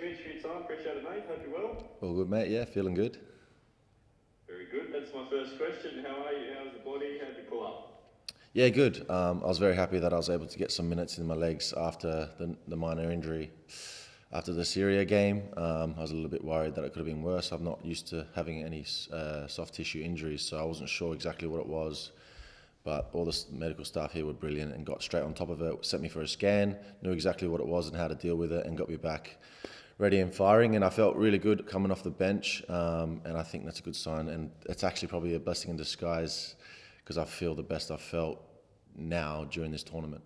Mitch, for your time. Appreciate it, mate. Hope you're well. All good, mate. Yeah, feeling good. Very good. That's my first question. How are you? How's the body? How'd you pull up? Yeah, good. I was very happy that I was able to get some minutes in my legs after the minor injury. After the Syria game, I was a little bit worried that it could have been worse. I'm not used to having any soft tissue injuries, so I wasn't sure exactly what it was. But all the medical staff here were brilliant and got straight on top of it, sent me for a scan, knew exactly what it was and how to deal with it, and got me back ready and firing. And I felt really good coming off the bench, and I think that's a good sign. And it's actually probably a blessing in disguise because I feel the best I've felt now during this tournament.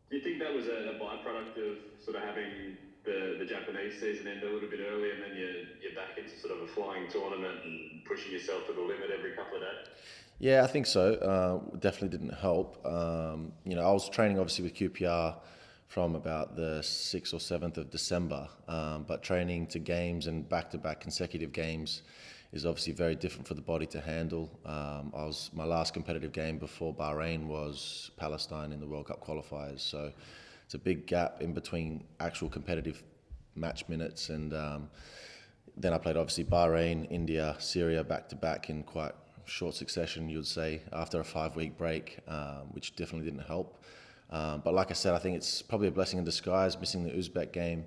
Do you think that was a byproduct of sort of having the Japanese season end a little bit early, and then you're back into sort of a flying tournament and pushing yourself to the limit every couple of days? Yeah, I think so. Definitely didn't help. I was training obviously with QPR from about the 6th or 7th of December, but training to games and back-to-back consecutive games is obviously very different for the body to handle. My last competitive game before Bahrain was Palestine in the World Cup qualifiers, so it's a big gap in between actual competitive match minutes, and then I played obviously Bahrain, India, Syria back-to-back in quite short succession, you'd say, after a 5-week break, which definitely didn't help. But like I said, I think it's probably a blessing in disguise, missing the Uzbek game,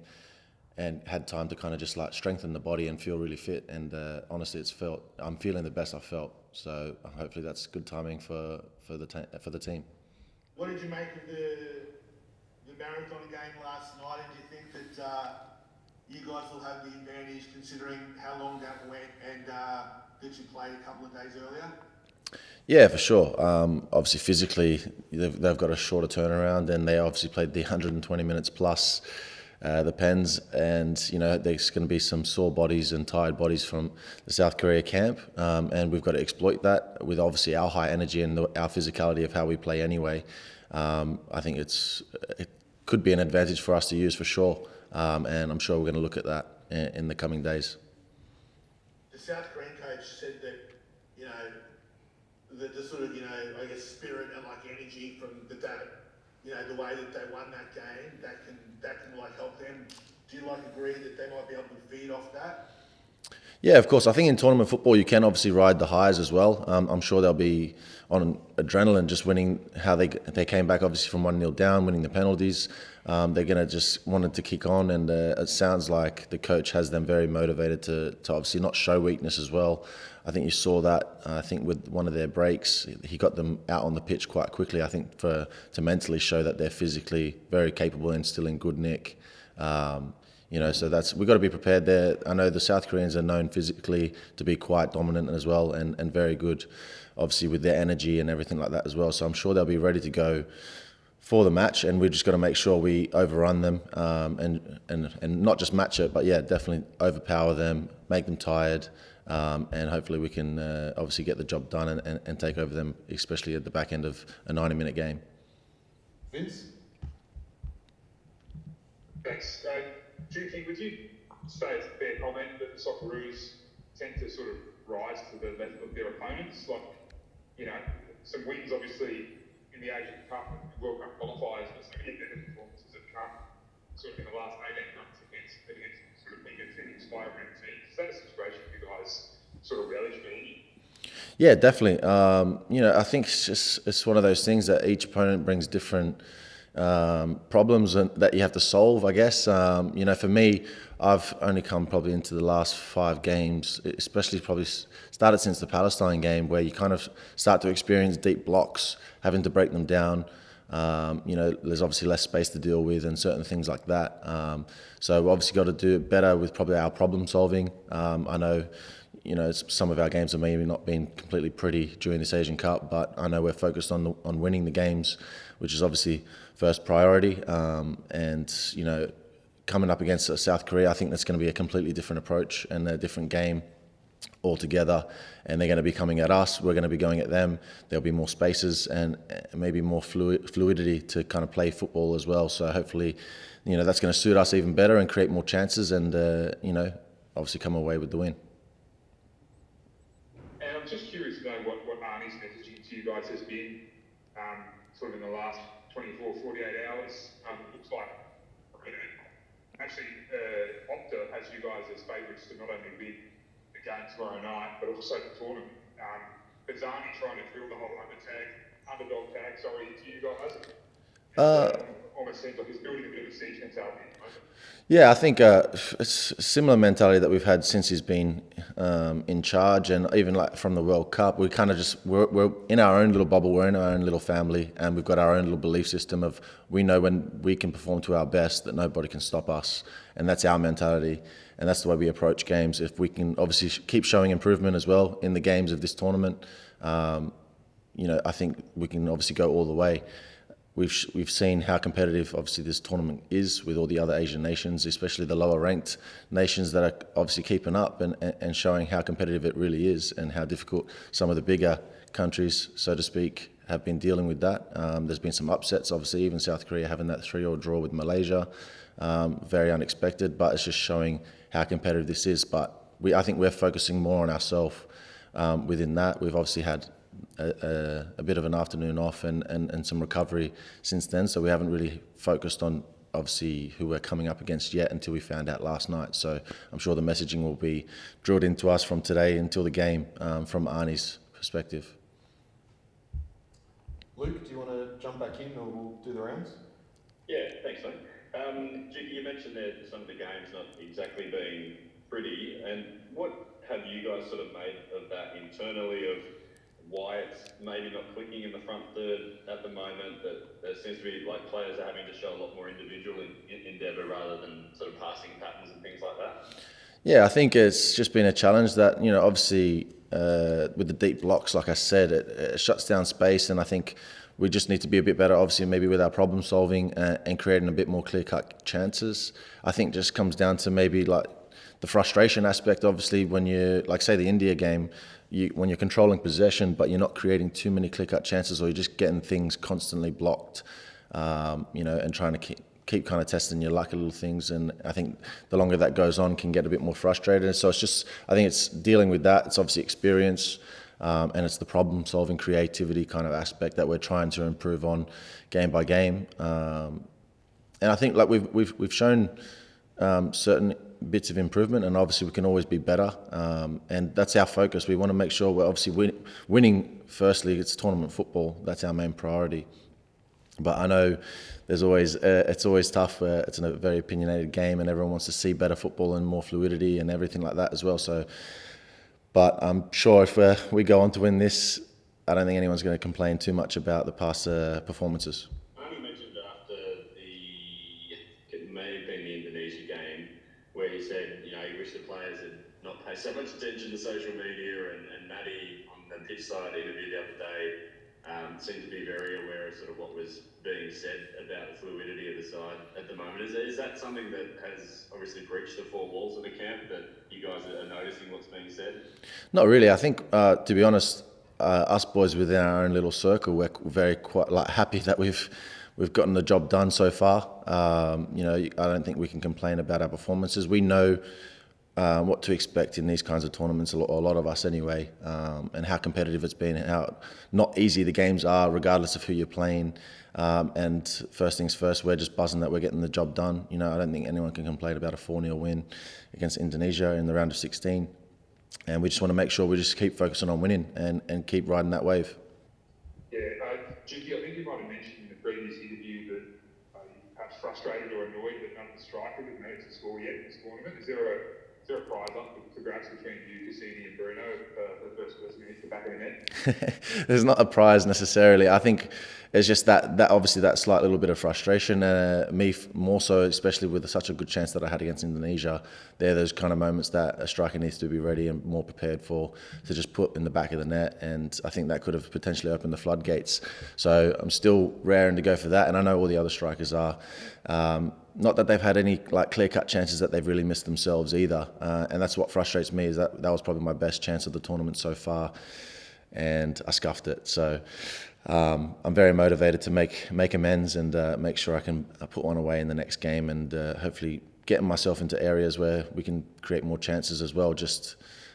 and had time to kind of just like strengthen the body and feel really fit. And honestly, I'm feeling the best I've felt. So hopefully that's good timing for the team. What did you make of the marathon game last night? And do you think that you guys will have the advantage considering how long that went and that you played a couple of days earlier? Yeah, for sure. Obviously, physically, they've got a shorter turnaround, and they obviously played the 120 minutes plus the Pens, and there's going to be some sore bodies and tired bodies from the South Korea camp, and we've got to exploit that with obviously our high energy and our physicality of how we play anyway. I think it could be an advantage for us to use for sure, and I'm sure we're going to look at that in the coming days. The South Korean coach said that the sort of I guess spirit and like energy from the way that they won that game that can like help them. Do you agree that they might be able to feed off that? Yeah, of course. I think in tournament football you can obviously ride the highs as well. I'm sure they'll be on adrenaline just winning how they came back obviously from 1-0 down, winning the penalties. They're going to just wanted to kick on, and it sounds like the coach has them very motivated to obviously not show weakness as well. I think you saw that. I think with one of their breaks, he got them out on the pitch quite quickly. I think to mentally show that they're physically very capable and still in good nick. So we've got to be prepared there. I know the South Koreans are known physically to be quite dominant as well, and very good, obviously with their energy and everything like that as well. So I'm sure they'll be ready to go for the match, and we've just got to make sure we overrun them and not just match it, but yeah, definitely overpower them, make them tired, and hopefully we can obviously get the job done and take over them, especially at the back end of a 90-minute game. Vince? Thanks. Juki, would you say it's a fair comment that the Socceroos tend to sort of rise to the level of their opponents? Some wins obviously in the Asian Cup and World Cup qualifiers, but some better performances have come sort of in the last 18 months against sort of bigger and inspiring teams. Is that a situation you guys sort of relish being in? Yeah, definitely. I think it's one of those things that each opponent brings different problems that you have to solve, I guess. For me, I've only come probably into the last 5 games, especially probably started since the Palestine game, where you kind of start to experience deep blocks, having to break them down. There's obviously less space to deal with and certain things like that. So we've obviously got to do better with probably our problem solving. I know some of our games have maybe not been completely pretty during this Asian Cup, but I know we're focused on winning the games, which is obviously first priority. Coming up against South Korea, I think that's going to be a completely different approach and a different game altogether. And they're going to be coming at us. We're going to be going at them. There'll be more spaces and maybe more fluidity to kind of play football as well. So hopefully, that's going to suit us even better and create more chances and, obviously come away with the win. And I'm just curious to know what Arnie's messaging to you guys has been sort of in the last 24, 48 hours. It looks like stars as favourites to not only win the game tomorrow night, but also the tournament. Bazzani trying to fill the whole underdog tag, to you guys. Almost seems like he's building a bit of a siege mentality at the moment. Yeah, I think it's a similar mentality that we've had since he's been in charge, and even like from the World Cup, we kind of we're in our own little bubble, we're in our own little family, and we've got our own little belief system of we know when we can perform to our best that nobody can stop us, and that's our mentality, and that's the way we approach games. If we can obviously keep showing improvement as well in the games of this tournament, I think we can obviously go all the way. We've seen how competitive obviously this tournament is with all the other Asian nations, especially the lower ranked nations that are obviously keeping up and showing how competitive it really is and how difficult some of the bigger countries, so to speak, have been dealing with that. There's been some upsets, obviously, even South Korea having that 3-3 draw with Malaysia, very unexpected, but it's just showing how competitive this is. But I think we're focusing more on ourselves within that. We've obviously had a bit of an afternoon off and some recovery since then, so we haven't really focused on obviously who we're coming up against yet until we found out last night. So I'm sure the messaging will be drilled into us from today until the game from Arnie's perspective. Luke, do you want to jump back in or we'll do the rounds? Yeah, thanks, mate. You mentioned there some of the games not exactly being pretty, and what have you guys sort of made of that internally, of why it's maybe not clicking in the front third at the moment, that there seems to be like players are having to show a lot more individual endeavour rather than sort of passing patterns and things like that? Yeah, I think it's just been a challenge that, obviously with the deep blocks, like I said, it shuts down space, and I think we just need to be a bit better, obviously, maybe with our problem solving and creating a bit more clear-cut chances. I think just comes down to maybe like the frustration aspect, obviously, when you, like say the India game, when you're controlling possession, but you're not creating too many clear-cut chances, or you're just getting things constantly blocked, and trying to keep kind of testing your luck at little things. And I think the longer that goes on, can get a bit more frustrated. So I think it's dealing with that. It's obviously experience, and it's the problem-solving, creativity kind of aspect that we're trying to improve on game by game. And I think like we've shown certain bits of improvement, and obviously we can always be better, and that's our focus. We want to make sure we're obviously winning. Firstly, it's tournament football, that's our main priority, but I know there's always it's always tough. It's a very opinionated game, and everyone wants to see better football and more fluidity and everything like that as well. So, but I'm sure if we go on to win this, I don't think anyone's going to complain too much about the past performances. Arnie mentioned after it may have been the Indonesia game, where he said, he wished the players had not paid so much attention to social media, and Matty on the pitch side interview the other day seemed to be very aware of sort of what was being said about the fluidity of the side at the moment. Is that something that has obviously breached the four walls of the camp, that you guys are noticing what's being said? Not really. I think, to be honest, us boys within our own little circle, we're very quite happy that we've gotten the job done so far. I don't think we can complain about our performances. We know what to expect in these kinds of tournaments, a lot of us anyway, and how competitive it's been, how not easy the games are, regardless of who you're playing. And first things first, we're just buzzing that we're getting the job done. I don't think anyone can complain about a 4-0 win against Indonesia in the round of 16. And we just want to make sure we just keep focusing on winning and keep riding that wave. Yeah, Jiki, I think you might have mentioned in the previous interview that you're perhaps frustrated or annoyed that none of the strikers have managed to score yet in this tournament. Is there a prize up for grabs between you, Cassini, and Bruno, the first person who hits the back of the net? There's not a prize necessarily. I think it's just that obviously that slight little bit of frustration. Me more so, especially with such a good chance that I had against Indonesia. They're those kind of moments that a striker needs to be ready and more prepared for, to just put in the back of the net. And I think that could have potentially opened the floodgates. So I'm still raring to go for that. And I know all the other strikers are. Not that they've had any clear-cut chances that they've really missed themselves either. And that's what frustrates me, is that was probably my best chance of the tournament so far, and I scuffed it. So I'm very motivated to make amends and make sure I can put one away in the next game, and hopefully getting myself into areas where we can create more chances as well.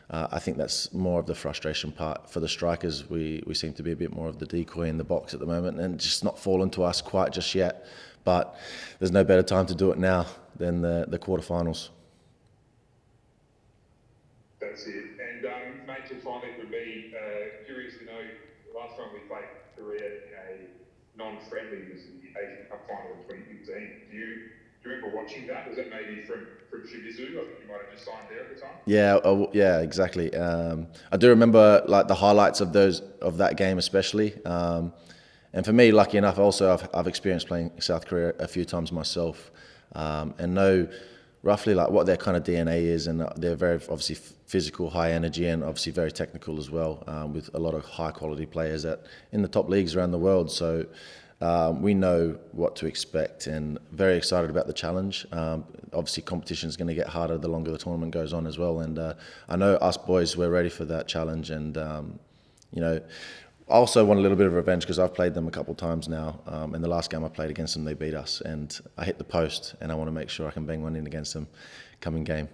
I think that's more of the frustration part for the strikers. We seem to be a bit more of the decoy in the box at the moment, and just not fallen to us quite just yet. But there's no better time to do it now than the quarterfinals. that's it. And mate, just finally for me, curious to know, last time we played Korea in a non-friendly was the Asian Cup final in 2015. Do you remember watching that? Was that maybe from Shimizu? I think you might have just signed there at the time. Yeah, exactly. I do remember like the highlights of that game especially. And for me, lucky enough, also I've experienced playing South Korea a few times myself, and know roughly like what their kind of DNA is, and they're very obviously physical, high energy, and obviously very technical as well, with a lot of high quality players in the top leagues around the world. So we know what to expect, and very excited about the challenge. Obviously, competition is going to get harder the longer the tournament goes on as well, and I know us boys, we're ready for that challenge, and you know. I also want a little bit of revenge because I've played them a couple of times now. And the last game I played against them, they beat us, and I hit the post, and I want to make sure I can bang one in against them coming game.